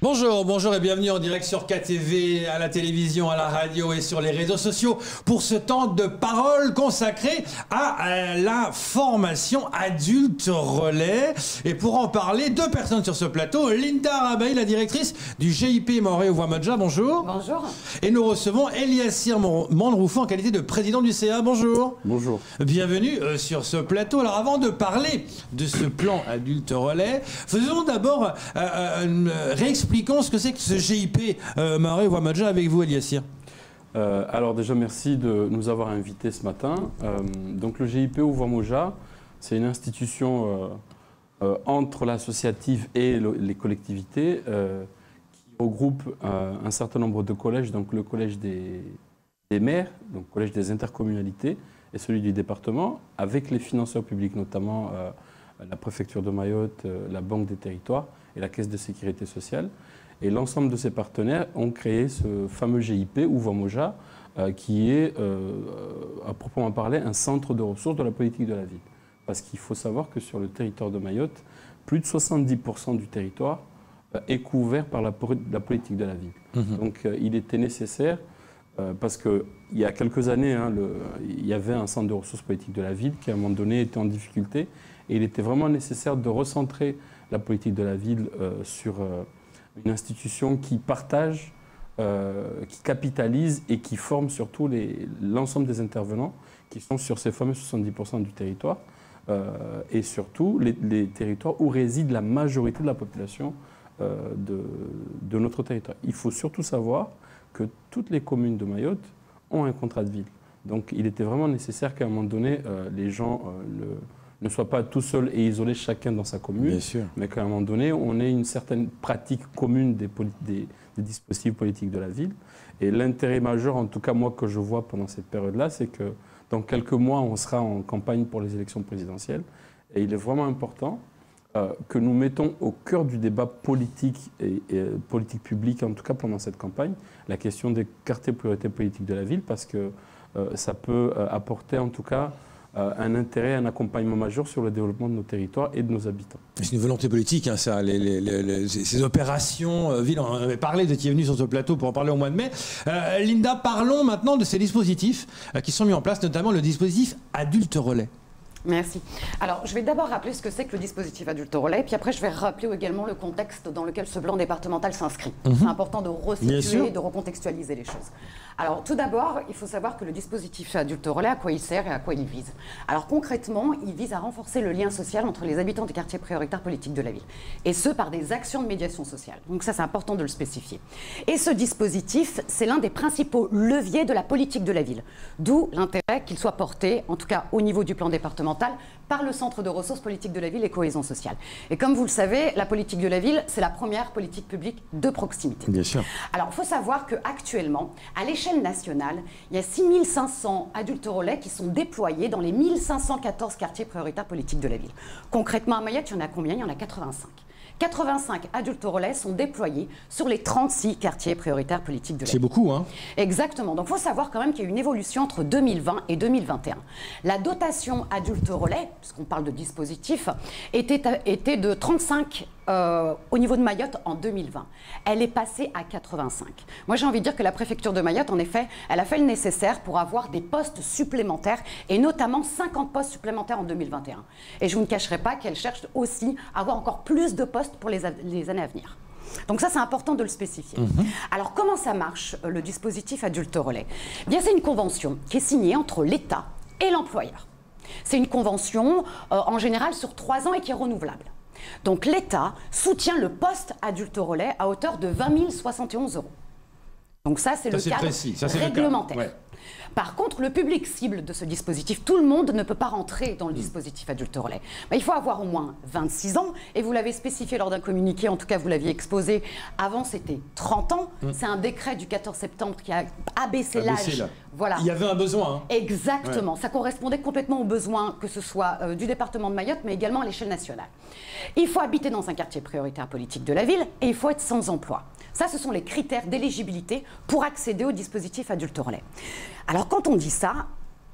Bonjour et bienvenue en direct sur KTV, à la télévision, à la radio et sur les réseaux sociaux pour ce temps de parole consacré à la formation adulte relais. Et pour en parler, deux personnes sur ce plateau, Linda Arabaï, la directrice du GIP Morée-Ouamadja, bonjour. Bonjour. Et nous recevons Eliassir Mandroufou en qualité de président du CA, bonjour. Bonjour. Bienvenue sur ce plateau. Alors avant de parler de ce plan adulte relais, faisons d'abord expliquons ce que c'est que ce GIP Morée-Ouamadja avec vous, Eliassir. Alors déjà, merci de nous avoir invités ce matin. Donc le GIP Ouamadja, c'est une institution entre l'associative et les collectivités qui regroupe un certain nombre de collèges, donc le collège des maires, donc le collège des intercommunalités et celui du département, avec les financeurs publics, notamment la préfecture de Mayotte, la Banque des territoires et la Caisse de sécurité sociale. Et l'ensemble de ces partenaires ont créé ce fameux GIP Ouamadja qui est, à proprement parler, un centre de ressources de la politique de la ville. Parce qu'il faut savoir que sur le territoire de Mayotte, plus de 70% du territoire est couvert par la politique de la ville. Donc il était nécessaire, parce qu'il y a quelques années, il y avait un centre de ressources politiques de la ville qui à un moment donné était en difficulté. Et il était vraiment nécessaire de recentrer la politique de la ville sur une institution qui partage, qui capitalise et qui forme surtout l'ensemble des intervenants qui sont sur ces fameux 70% du territoire et surtout les territoires où réside la majorité de la population de notre territoire. Il faut surtout savoir que toutes les communes de Mayotte ont un contrat de ville. Donc il était vraiment nécessaire qu'à un moment donné, les gens ne soient pas tout seuls et isolés chacun dans sa commune, mais qu'à un moment donné, on ait une certaine pratique commune des dispositifs politiques de la ville. Et l'intérêt majeur, en tout cas moi, que je vois pendant cette période-là, c'est que dans quelques mois, on sera en campagne pour les élections présidentielles. Et il est vraiment important que nous mettons au cœur du débat politique et politique publique, en tout cas pendant cette campagne, la question des quartiers prioritaires politiques de la ville, parce que ça peut apporter en tout cas un intérêt, un accompagnement majeur sur le développement de nos territoires et de nos habitants. C'est une volonté politique, hein, ça. Ces opérations ville, on en avait parlé, vous étiez venu sur ce plateau pour en parler au mois de mai. Linda, parlons maintenant de ces dispositifs qui sont mis en place, notamment le dispositif adulte relais. Merci. Alors, je vais d'abord rappeler ce que c'est que le dispositif adulte relais, puis après, je vais rappeler également le contexte dans lequel ce plan départemental s'inscrit. C'est important de resituer, de recontextualiser les choses. Alors, tout d'abord, il faut savoir que le dispositif adulte relais, à quoi il sert et à quoi il vise. Alors, concrètement, il vise à renforcer le lien social entre les habitants des quartiers prioritaires politiques de la ville, et ce, par des actions de médiation sociale. Donc ça, c'est important de le spécifier. Et ce dispositif, c'est l'un des principaux leviers de la politique de la ville, d'où l'intérêt qu'il soit porté, en tout cas au niveau du plan départemental, par le Centre de ressources politiques de la ville et cohésion sociale. Et comme vous le savez, la politique de la ville, c'est la première politique publique de proximité. Bien sûr. Alors, il faut savoir qu'actuellement, à l'échelle nationale, il y a 6500 adultes relais qui sont déployés dans les 1514 quartiers prioritaires politiques de la ville. Concrètement, à Mayotte, il y en a combien? Il y en a 85. 85 adultes relais sont déployés sur les 36 quartiers prioritaires politiques de la ville. C'est beaucoup, hein? Exactement. Donc, il faut savoir quand même qu'il y a eu une évolution entre 2020 et 2021. La dotation adulte relais, puisqu'on parle de dispositif, était de 35 au niveau de Mayotte en 2020. Elle est passée à 85. Moi, j'ai envie de dire que la préfecture de Mayotte, en effet, elle a fait le nécessaire pour avoir des postes supplémentaires, et notamment 50 postes supplémentaires en 2021. Et je ne vous cacherai pas qu'elle cherche aussi à avoir encore plus de postes pour les années à venir. Donc ça, c'est important de le spécifier. Alors, comment ça marche, le dispositif adulte relais? Eh bien, c'est une convention qui est signée entre l'État et l'employeur. C'est une convention, en général, sur 3 ans et qui est renouvelable. Donc l'État soutient le poste adulte relais à hauteur de 20 071 €. Donc ça, c'est le cadre réglementaire. Ouais. Par contre, le public cible de ce dispositif, tout le monde ne peut pas rentrer dans le dispositif adulte relais. Il faut avoir au moins 26 ans, et vous l'avez spécifié lors d'un communiqué, en tout cas vous l'aviez exposé, avant c'était 30 ans, c'est un décret du 14 septembre qui a abaissé l'âge. Voilà. Il y avait un besoin. Hein. Exactement, ouais. Ça correspondait complètement aux besoins, que ce soit du département de Mayotte, mais également à l'échelle nationale. Il faut habiter dans un quartier prioritaire politique de la ville, et il faut être sans emploi. Ça, ce sont les critères d'éligibilité pour accéder au dispositif adulte relais. Alors, quand on dit ça,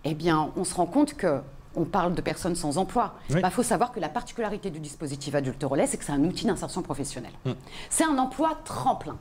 eh bien, on se rend compte que on parle de personnes sans emploi. Il Oui. faut savoir que la particularité du dispositif adulte relais, c'est que c'est un outil d'insertion professionnelle. C'est un emploi tremplin.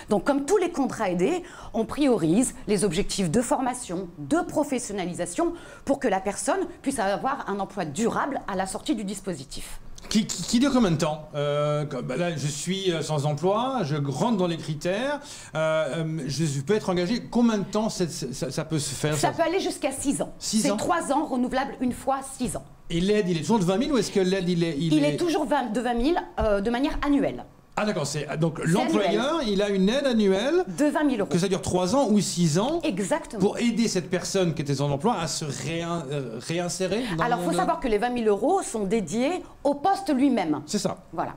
Donc, comme tous les contrats aidés, on priorise les objectifs de formation, de professionnalisation pour que la personne puisse avoir un emploi durable à la sortie du dispositif. Qui dure combien de temps là, je suis sans emploi, je rentre dans les critères, je peux être engagé. Combien de temps ça peut se faire? Ça peut aller jusqu'à 6 ans. 6 ans. C'est 3 ans, renouvelable une fois 6 ans. Et l'aide, il est toujours de 20 000 ou est-ce que l'aide, il est toujours de 20 000 de manière annuelle. Ah d'accord, donc l'employeur, il a une aide annuelle de 20 000 euros. Que ça dure 3 ans ou 6 ans. Exactement. Pour aider cette personne qui était sans emploi à se réinsérer dans Alors, il faut savoir que les 20 000 euros sont dédiés au poste lui-même. C'est ça. Voilà.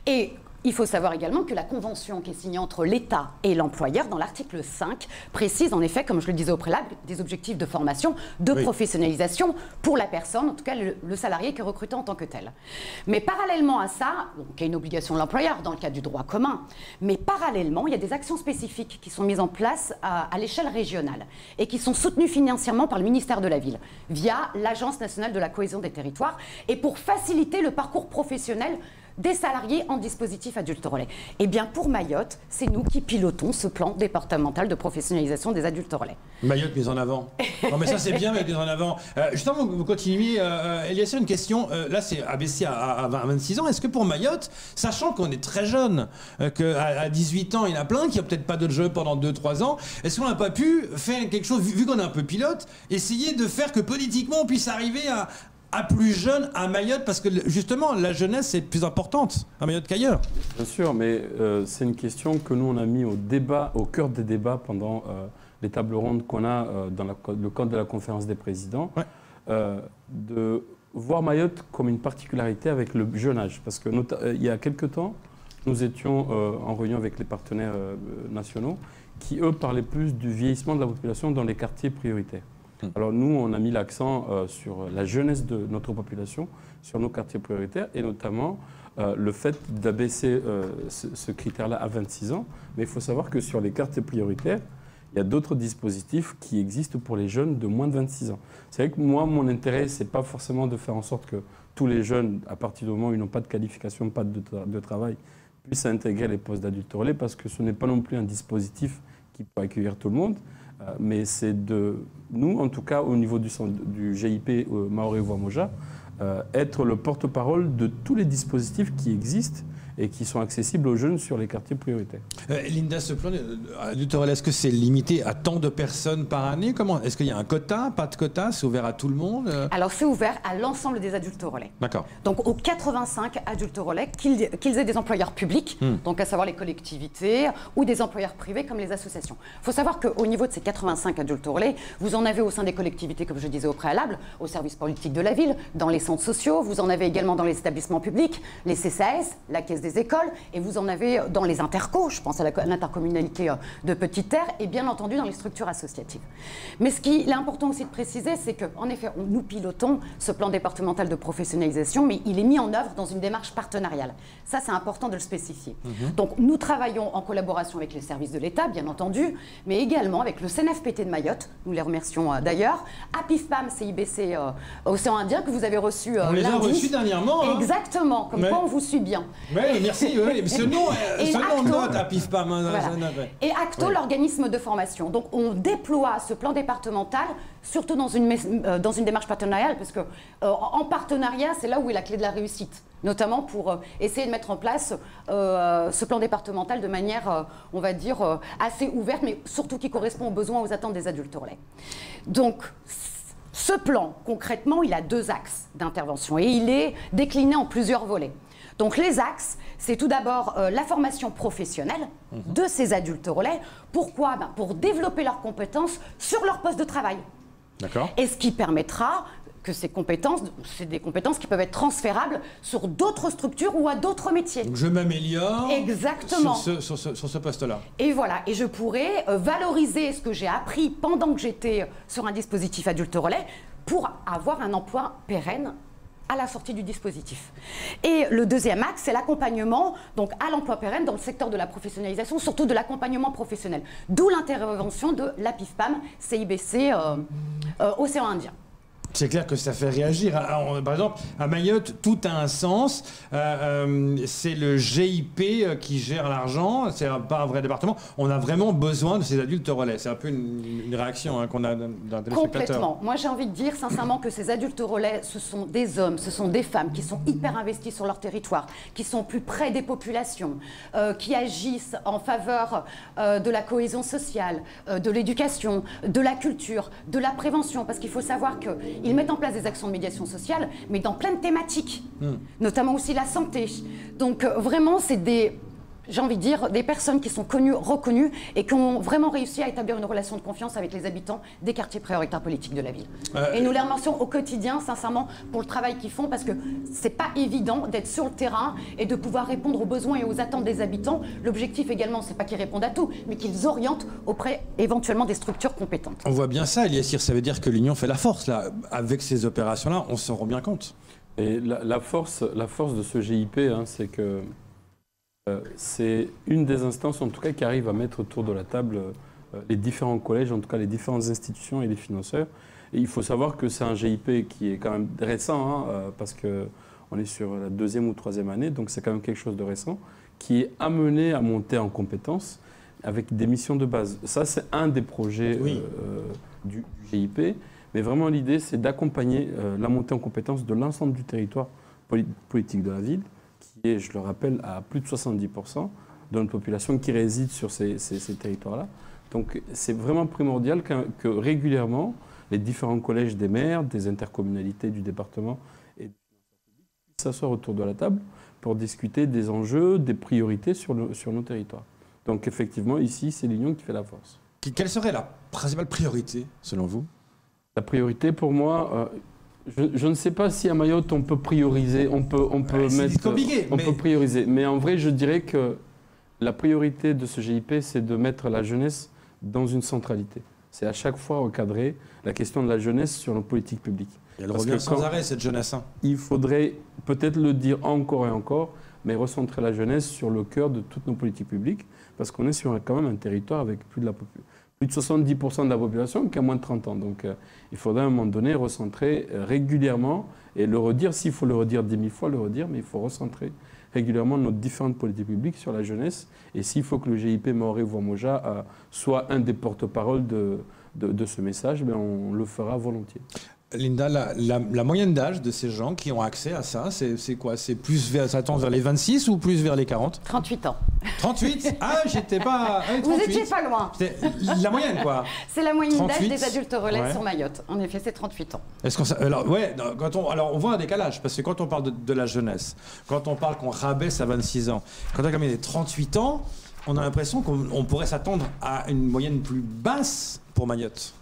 Et il faut savoir également que la convention qui est signée entre l'État et l'employeur, dans l'article 5, précise en effet, comme je le disais au préalable, des objectifs de formation, de professionnalisation pour la personne, en tout cas le salarié qui est recruté en tant que tel. Mais parallèlement à ça, donc, il y a une obligation de l'employeur dans le cadre du droit commun, mais parallèlement, il y a des actions spécifiques qui sont mises en place à l'échelle régionale et qui sont soutenues financièrement par le ministère de la Ville via l'Agence nationale de la cohésion des territoires et pour faciliter le parcours professionnel des salariés en dispositif adulte relais. Eh bien, pour Mayotte, c'est nous qui pilotons ce plan départemental de professionnalisation des adultes relais. Mayotte mise en avant. Non, mais ça, c'est bien, Mayotte mise en avant. Justement, vous continuez. Eliassir, une question. Là, c'est abaissé à 26 ans. Est-ce que pour Mayotte, sachant qu'on est très jeune, qu'à 18 ans, il y en a plein qui n'ont peut-être pas de job pendant 2-3 ans, est-ce qu'on n'a pas pu faire quelque chose, vu qu'on est un peu pilote, essayer de faire que politiquement, on puisse arriver à plus jeune à Mayotte, parce que justement la jeunesse est plus importante à Mayotte qu'ailleurs. Bien sûr, mais c'est une question que nous on a mis au cœur des débats pendant les tables rondes qu'on a dans le cadre de la conférence des présidents, de voir Mayotte comme une particularité avec le jeune âge. Parce que il y a quelques temps, nous étions en réunion avec les partenaires nationaux qui, eux, parlaient plus du vieillissement de la population dans les quartiers prioritaires. Alors nous, on a mis l'accent sur la jeunesse de notre population, sur nos quartiers prioritaires, et notamment le fait d'abaisser ce critère-là à 26 ans. Mais il faut savoir que sur les quartiers prioritaires, il y a d'autres dispositifs qui existent pour les jeunes de moins de 26 ans. C'est vrai que moi, mon intérêt, ce n'est pas forcément de faire en sorte que tous les jeunes, à partir du moment où ils n'ont pas de qualification, pas de travail, puissent intégrer les postes d'adultes relais, parce que ce n'est pas non plus un dispositif qui peut accueillir tout le monde. Mais c'est de nous, en tout cas au niveau du GIP Maoré-Ouamoja, être le porte-parole de tous les dispositifs qui existent et qui sont accessibles aux jeunes sur les quartiers prioritaires. Linda, ce plan adulte relais, est-ce que c'est limité à tant de personnes par année? Comment? Est-ce qu'il y a un quota? Pas de quota? C'est ouvert à tout le monde? Alors c'est ouvert à l'ensemble des adultes relais. D'accord. Donc aux 85 adultes relais, qu'ils aient des employeurs publics, donc à savoir les collectivités, ou des employeurs privés comme les associations. Il faut savoir qu'au niveau de ces 85 adultes relais, vous en avez au sein des collectivités, comme je disais au préalable, au service politique de la ville, dans les centres sociaux, vous en avez également dans les établissements publics, les CCAS, la Caisse des écoles, et vous en avez dans les intercos, je pense à l'intercommunalité de Petite Terre, et bien entendu dans les structures associatives. Mais ce qu'il est important aussi de préciser, c'est qu'en effet, nous pilotons ce plan départemental de professionnalisation, mais il est mis en œuvre dans une démarche partenariale. Ça, c'est important de le spécifier. Donc, nous travaillons en collaboration avec les services de l'État, bien entendu, mais également avec le CNFPT de Mayotte, nous les remercions d'ailleurs, APIFPAM, CIBC Océan Indien, que vous avez reçu on les a reçus dernièrement. Hein. Exactement, comme quoi on vous suit bien. Ouais, merci. Oui, ce nom note à PIFPAM. Voilà. Et ACTO, l'organisme de formation. Donc on déploie ce plan départemental, surtout dans une démarche partenariale, parce que en partenariat, c'est là où est la clé de la réussite, notamment pour essayer de mettre en place ce plan départemental de manière, on va dire, assez ouverte, mais surtout qui correspond aux besoins, aux attentes des adultes relais. Donc, ce plan, concrètement, il a 2 axes d'intervention et il est décliné en plusieurs volets. Donc les axes, c'est tout d'abord la formation professionnelle de ces adultes relais. Pourquoi? Pour développer leurs compétences sur leur poste de travail. D'accord. Et ce qui permettra que ces compétences, c'est des compétences qui peuvent être transférables sur d'autres structures ou à d'autres métiers. Donc je m'améliore. Exactement. Sur ce poste-là. Et voilà, et je pourrais valoriser ce que j'ai appris pendant que j'étais sur un dispositif adulte relais pour avoir un emploi pérenne à la sortie du dispositif. Et le deuxième axe, c'est l'accompagnement donc à l'emploi pérenne dans le secteur de la professionnalisation, surtout de l'accompagnement professionnel. D'où l'intervention de l'APIFPAM, CIBC, Océan Indien. C'est clair que ça fait réagir. Par exemple, à Mayotte, tout a un sens. C'est le GIP qui gère l'argent. C'est pas un vrai département. On a vraiment besoin de ces adultes relais. C'est un peu une réaction qu'on a d'un téléspectateur. Complètement. Moi, j'ai envie de dire sincèrement que ces adultes relais, ce sont des hommes, ce sont des femmes qui sont hyper investis sur leur territoire, qui sont plus près des populations, qui agissent en faveur de la cohésion sociale, de l'éducation, de la culture, de la prévention. Parce qu'il faut savoir qu'ils mettent en place des actions de médiation sociale, mais dans plein de thématiques, notamment aussi la santé. Donc vraiment, c'est j'ai envie de dire, des personnes qui sont connues, reconnues et qui ont vraiment réussi à établir une relation de confiance avec les habitants des quartiers prioritaires politiques de la ville. Et nous les remercions au quotidien, sincèrement, pour le travail qu'ils font, parce que c'est pas évident d'être sur le terrain et de pouvoir répondre aux besoins et aux attentes des habitants. L'objectif également, c'est pas qu'ils répondent à tout, mais qu'ils orientent auprès éventuellement des structures compétentes. On voit bien ça, Eliassir, ça veut dire que l'union fait la force, là. Avec ces opérations-là, on s'en rend bien compte. Et la force de ce GIP, c'est que c'est une des instances, en tout cas, qui arrive à mettre autour de la table les différents collèges, en tout cas les différentes institutions et les financeurs. Et il faut savoir que c'est un GIP qui est quand même récent, parce qu'on est sur la 2e ou 3e année, donc c'est quand même quelque chose de récent, qui est amené à monter en compétences avec des missions de base. Ça, c'est un des projets du GIP. Mais vraiment, l'idée, c'est d'accompagner la montée en compétences de l'ensemble du territoire politique de la ville, qui est, je le rappelle, à plus de 70% de notre population qui réside sur ces territoires-là. Donc, c'est vraiment primordial que régulièrement, les différents collèges des maires, des intercommunalités du département et puissent s'asseoir autour de la table pour discuter des enjeux, des priorités sur nos territoires. Donc, effectivement, ici, c'est l'union qui fait la force. Quelle serait la principale priorité, selon vous ? La priorité, pour moi, je ne sais pas si à Mayotte on peut prioriser, on peut prioriser. Mais en vrai, je dirais que la priorité de ce GIP, c'est de mettre la jeunesse dans une centralité. C'est à chaque fois recadrer la question de la jeunesse sur nos politiques publiques. Et elle revient sans arrêt, cette jeunesse. Il faudrait peut-être le dire encore et encore, mais recentrer la jeunesse sur le cœur de toutes nos politiques publiques, parce qu'on est sur quand même un territoire avec plus de 70% de la population qui a moins de 30 ans. Donc il faudrait à un moment donné recentrer régulièrement et le redire, s'il faut le redire 10 000 fois, le redire, mais il faut recentrer régulièrement nos différentes politiques publiques sur la jeunesse. Et s'il faut que le GIP Maoré-Ouamoja soit un des porte-parole de ce message, ben on le fera volontiers. Linda, la moyenne d'âge de ces gens qui ont accès à ça, c'est quoi? C'est plus ça tend vers les 26 ou plus vers les 40? 38 ans. 38? Ah, j'étais pas... 38. Vous étiez pas loin. La moyenne, quoi. C'est la moyenne d'âge des adultes relais sur Mayotte. En effet, c'est 38 ans. Est-ce qu'on... Alors, ouais, on voit un décalage, parce que quand on parle de la jeunesse, quand on parle qu'on rabaisse à 26 ans, quand on a quand même 38 ans, on a l'impression qu'on pourrait s'attendre à une moyenne plus basse pour Mayotte.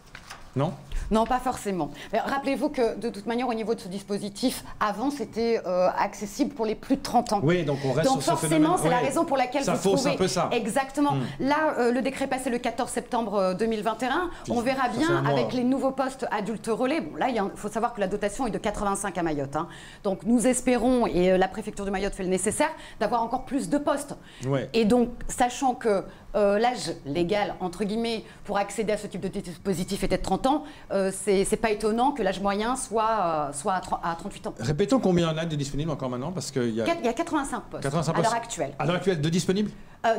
Non ? Non, pas forcément. Rappelez-vous que de toute manière, au niveau de ce dispositif, avant, c'était accessible pour les plus de 30 ans. Oui, donc on reste sur ce phénomène. Donc forcément, c'est la raison pour laquelle ça fausse un peu ça. Exactement. Là, le décret passé le 14 septembre 2021. On verra bien avec les nouveaux postes adultes relais. Bon, là, il faut savoir que la dotation est de 85 à Mayotte. Donc nous espérons, et la préfecture de Mayotte fait le nécessaire, d'avoir encore plus de postes. Ouais. Et donc, sachant que l'âge légal, entre guillemets, pour accéder à ce type de dispositif était de 30 ans, c'est pas étonnant que l'âge moyen soit à 38 ans. Répétons combien il y en a de disponibles encore maintenant, parce qu'il y a... Il y a 85 postes, à l'heure actuelle. À l'heure actuelle, de disponibles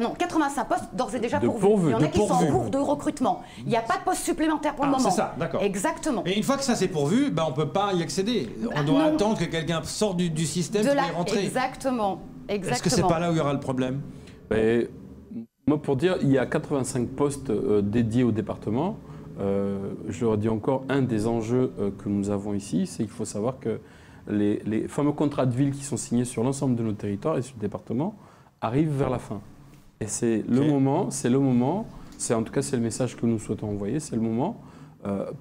non, 85 postes d'ores et déjà pourvus. Il y en a qui sont en cours de recrutement. Il n'y a pas de poste supplémentaire pour le moment. C'est ça, d'accord. Exactement. Et une fois que ça c'est pourvu, on ne peut pas y accéder. On doit attendre que quelqu'un sorte du système pour y rentrer. Exactement. Est-ce que c'est pas là où il y aura le problème? Moi, pour dire, il y a 85 postes dédiés au département. Je leur dis encore, un des enjeux que nous avons ici, c'est qu'il faut savoir que les fameux contrats de ville qui sont signés sur l'ensemble de nos territoires et sur le département arrivent vers la fin. Et c'est le moment, en tout cas c'est le message que nous souhaitons envoyer, c'est le moment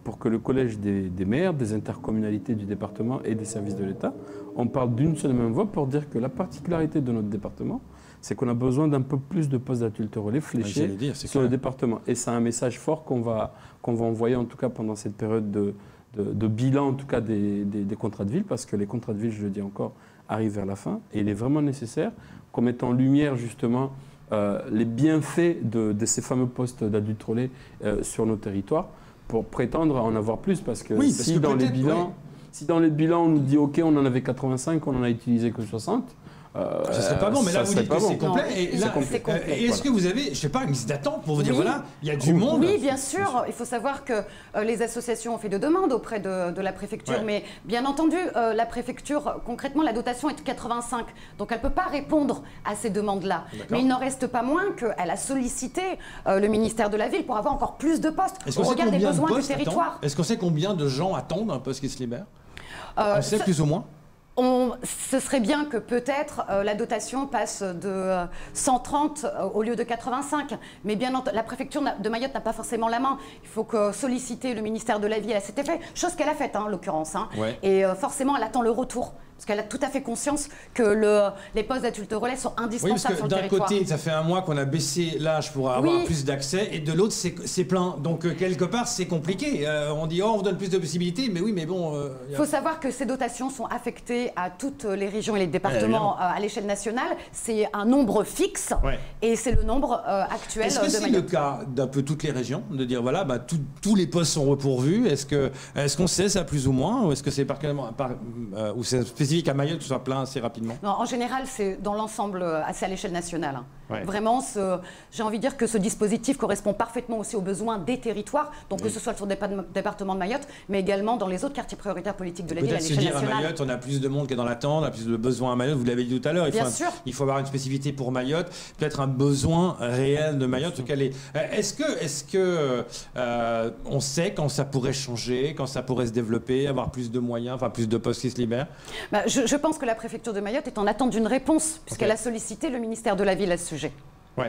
pour que le collège des maires, des intercommunalités du département et des services de l'État, on parle d'une seule et même voix pour dire que la particularité de notre département, c'est qu'on a besoin d'un peu plus de postes d'adultes relais fléchés sur le département. Et c'est un message fort qu'on va envoyer, en tout cas pendant cette période de bilan, en tout cas des contrats de ville, parce que les contrats de ville, je le dis encore, arrivent vers la fin. Et il est vraiment nécessaire qu'on mette en lumière, justement, les bienfaits de ces fameux postes d'adultes relais sur nos territoires, pour prétendre à en avoir plus, parce que si dans les bilans... Si dans les bilans, on nous dit, OK, on en avait 85, on en a utilisé que 60, ça serait pas bon, mais là vous dites que c'est complet. Et est-ce que vous avez, je sais pas, une liste d'attente pour vous dire voilà, il y a du monde? Oui, bien sûr. Il faut savoir que les associations ont fait de demandes auprès de la préfecture, mais bien entendu, la préfecture, concrètement, la dotation est de 85, donc elle ne peut pas répondre à ces demandes-là. Mais il n'en reste pas moins qu'elle a sollicité le ministère de la Ville pour avoir encore plus de postes au regard des besoins du territoire. Est-ce qu'on sait combien de gens attendent un poste qui se libère? On sait plus ou moins? Ce serait bien que peut-être la dotation passe de 130 au lieu de 85. Mais bien entendu, la préfecture de Mayotte n'a pas forcément la main. Il faut solliciter le ministère de la Ville à cet effet. Chose qu'elle a faite, en l'occurrence. Et forcément, elle attend le retour. Parce qu'elle a tout à fait conscience que les postes d'adultes relais sont indispensables sur le territoire. D'un côté, ça fait un mois qu'on a baissé l'âge pour avoir plus d'accès, et de l'autre, c'est plein. Donc, quelque part, c'est compliqué. On dit, on vous donne plus de possibilités, mais oui, mais bon... Il faut savoir que ces dotations sont affectées à toutes les régions et les départements à l'échelle nationale. C'est un nombre fixe, et c'est le nombre actuel de Mayotte. Est-ce que c'est le cas d'un peu toutes les régions, de dire, voilà, tous les postes sont repourvus? Est-ce qu'on sait ça plus ou moins? Ou est-ce que c'est ou c'est spécifique à Mayotte que ce soit plein assez rapidement? Non, en général, c'est dans l'ensemble, assez à l'échelle nationale. Vraiment, j'ai envie de dire que ce dispositif correspond parfaitement aussi aux besoins des territoires, donc que ce soit sur le département de Mayotte, mais également dans les autres quartiers prioritaires politiques de la ville à l'échelle nationale. À Mayotte, on a plus de monde qui est dans l'attente, on a plus de besoins à Mayotte, vous l'avez dit tout à l'heure. Il faut avoir une spécificité pour Mayotte, peut-être un besoin réel de Mayotte. Est-ce que on sait quand ça pourrait changer, quand ça pourrait se développer, avoir plus de moyens, enfin plus de postes qui se libèrent? Je pense que la préfecture de Mayotte est en attente d'une réponse, puisqu'elle a sollicité le ministère de la Ville à ce sujet.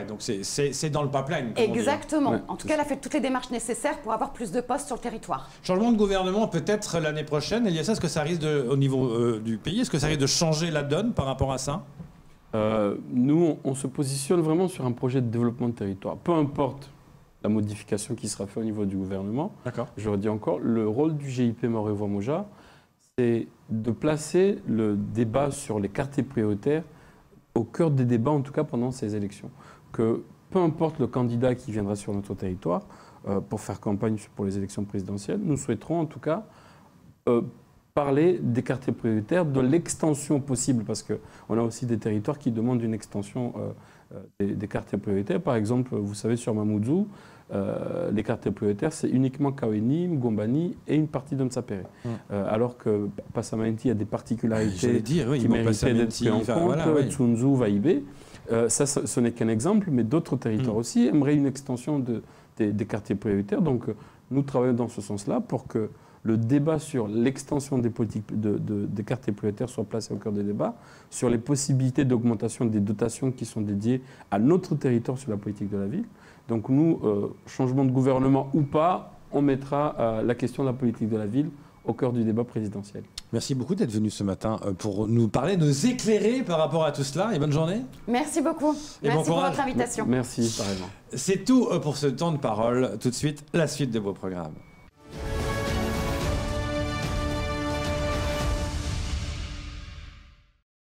Donc c'est dans le pipeline. Exactement. En tout cas, elle a fait toutes les démarches nécessaires pour avoir plus de postes sur le territoire. Changement de gouvernement peut-être l'année prochaine. Eliassa, est-ce que ça risque au niveau du pays, est-ce que ça risque de changer la donne par rapport à ça? Nous, on se positionne vraiment sur un projet de développement de territoire. Peu importe la modification qui sera faite au niveau du gouvernement. Je redis encore, le rôle du GIP Maurice-Moja, c'est de placer le débat sur les quartiers prioritaires au cœur des débats, en tout cas pendant ces élections. Que peu importe le candidat qui viendra sur notre territoire pour faire campagne pour les élections présidentielles, nous souhaiterons en tout cas parler des quartiers prioritaires, de l'extension possible, parce qu'on a aussi des territoires qui demandent une extension des quartiers prioritaires. Par exemple, vous savez, sur Mamoudzou, les quartiers prioritaires, c'est uniquement Kaweni, Mgombani et une partie d'Omsapere. Alors que Passamenti a des particularités qui méritaient d'être prises en compte, Tsunzu, Vaïbé. Ça, ce n'est qu'un exemple, mais d'autres territoires aussi aimeraient une extension des quartiers prioritaires. Donc, nous travaillons dans ce sens-là pour que le débat sur l'extension des politiques des quartiers prioritaires soit placé au cœur des débats, sur les possibilités d'augmentation des dotations qui sont dédiées à notre territoire sur la politique de la ville. Donc nous, changement de gouvernement ou pas, on mettra la question de la politique de la ville au cœur du débat présidentiel. Merci beaucoup d'être venu ce matin pour nous parler, nous éclairer par rapport à tout cela. Et bonne journée. Merci beaucoup. Merci pour votre invitation. Merci, pareillement. C'est tout pour ce temps de parole. Tout de suite, la suite de vos programmes.